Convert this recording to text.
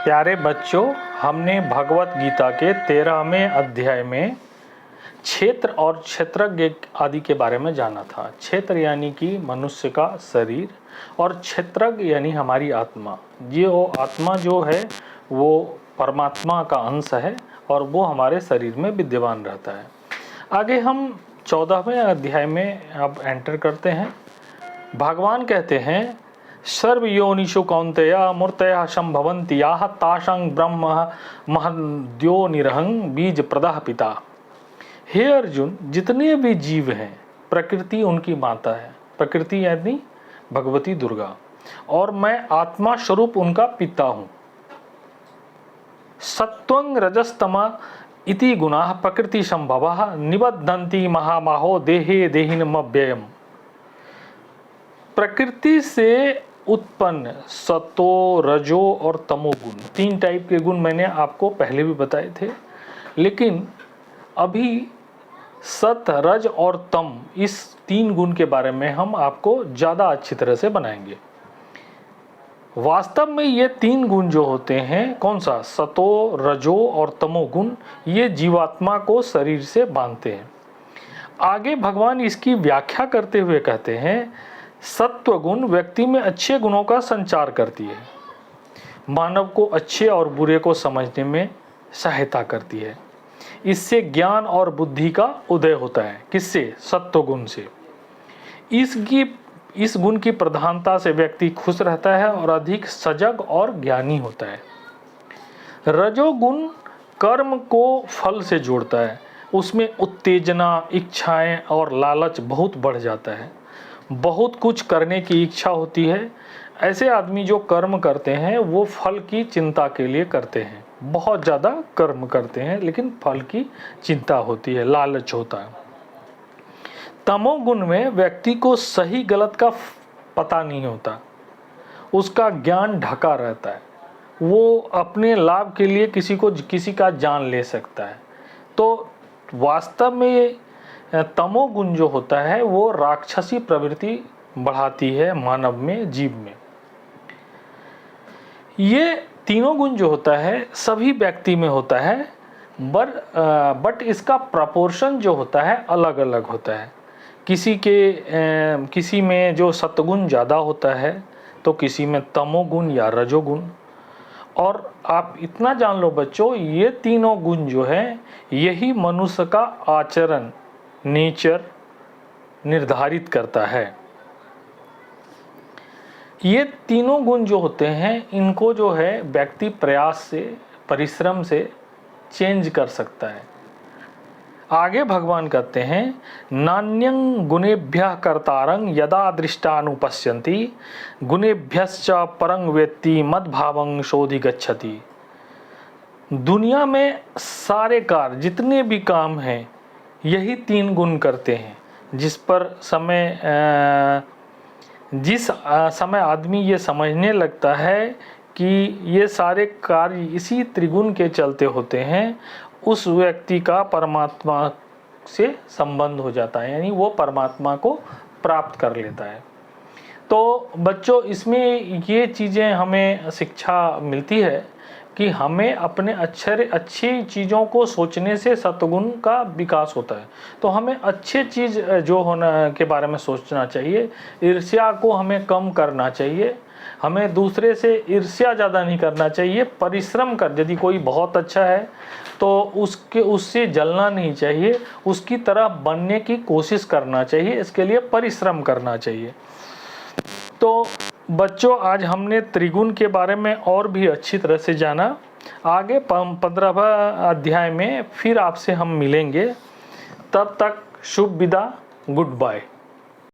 प्यारे बच्चों, हमने भगवत गीता के 13वें अध्याय में क्षेत्र और क्षेत्रज्ञ आदि के बारे में जाना था। क्षेत्र यानी कि मनुष्य का शरीर और क्षेत्रज्ञ यानी हमारी आत्मा। ये वो आत्मा जो है वो परमात्मा का अंश है और वो हमारे शरीर में विद्यमान रहता है। आगे हम 14वें अध्याय में अब एंटर करते हैं। भगवान कहते हैं, सर्वयोनिषु कौन्तेय मूर्तयः संभवन्ति याः तासां ब्रह्म महद्यो निरहं बीज प्रदः पिता। हे अर्जुन, जितने भी जीव हैं प्रकृति उनकी माता है। प्रकृति यानी भगवती दुर्गा, और मैं आत्मा स्वरूप उनका पिता हूँ। सत्वं रजस्तमा इति गुणाः प्रकृति संभवः निबद्धन्ति महाबाहो देहे देहिनमव्ययम्। प्रकृति से उत्पन्न सतो, रजो और तमोगुण, 3 टाइप के गुण मैंने आपको पहले भी बताए थे, लेकिन अभी सत, रज और तम, इस 3 गुण के बारे में हम आपको ज़्यादा अच्छी तरह से बनाएंगे। वास्तव में ये 3 गुण जो होते हैं, कौन सा, सतो, रजो और तमोगुण, ये जीवात्मा को शरीर से बांधते हैं। आगे भगवान इसकी व्याख्या करते हुए कहते हैं, सत्व गुण व्यक्ति में अच्छे गुणों का संचार करती है, मानव को अच्छे और बुरे को समझने में सहायता करती है। इससे ज्ञान और बुद्धि का उदय होता है। किससे? सत्व गुण से। इस गुण की प्रधानता से व्यक्ति खुश रहता है और अधिक सजग और ज्ञानी होता है। रजोगुण कर्म को फल से जोड़ता है, उसमें उत्तेजना, इच्छाएं और लालच बहुत बढ़ जाता है। बहुत कुछ करने की इच्छा होती है। ऐसे आदमी जो कर्म करते हैं वो फल की चिंता के लिए करते हैं, बहुत ज़्यादा कर्म करते हैं लेकिन फल की चिंता होती है, लालच होता है। तमोगुण में व्यक्ति को सही गलत का पता नहीं होता, उसका ज्ञान ढका रहता है, वो अपने लाभ के लिए किसी का जान ले सकता है। तो वास्तव में तमोगुण जो होता है वो राक्षसी प्रवृत्ति बढ़ाती है मानव में, जीव में। ये तीनों गुण जो होता है सभी व्यक्ति में होता है, बट इसका प्रपोर्शन जो होता है अलग अलग होता है। किसी में जो सत्वगुण ज़्यादा होता है तो किसी में तमोगुण या रजोगुण। और आप इतना जान लो बच्चों, ये तीनों गुण जो है यही मनुष्य का आचरण, नेचर निर्धारित करता है। ये तीनों गुण जो होते हैं इनको जो है व्यक्ति प्रयास से, परिश्रम से चेंज कर सकता है। आगे भगवान कहते हैं, नान्यं गुणेभ्यः कर्तारं यदा दृष्टानुपश्यन्ति गुणेभ्यश्च परं वेत्ति मद्भावं शोधिगच्छति। दुनिया में सारे कार्य, जितने भी काम हैं, यही 3 गुण करते हैं। जिस समय आदमी ये समझने लगता है कि ये सारे कार्य इसी त्रिगुण के चलते होते हैं, उस व्यक्ति का परमात्मा से संबंध हो जाता है, यानी वो परमात्मा को प्राप्त कर लेता है। तो बच्चों, इसमें ये चीज़ें हमें शिक्षा मिलती है कि हमें अपने अच्छी चीज़ों को सोचने से सत्वगुण का विकास होता है। तो हमें अच्छे चीज़ जो होना के बारे में सोचना चाहिए, ईर्ष्या को हमें कम करना चाहिए, हमें दूसरे से ईर्ष्या ज़्यादा नहीं करना चाहिए। परिश्रम कर, यदि कोई बहुत अच्छा है तो उससे जलना नहीं चाहिए, उसकी तरह बनने की कोशिश करना चाहिए, इसके लिए परिश्रम करना चाहिए। तो बच्चों, आज हमने त्रिगुण के बारे में और भी अच्छी तरह से जाना। आगे 15वां अध्याय में फिर आपसे हम मिलेंगे। तब तक शुभ विदा, गुड बाय।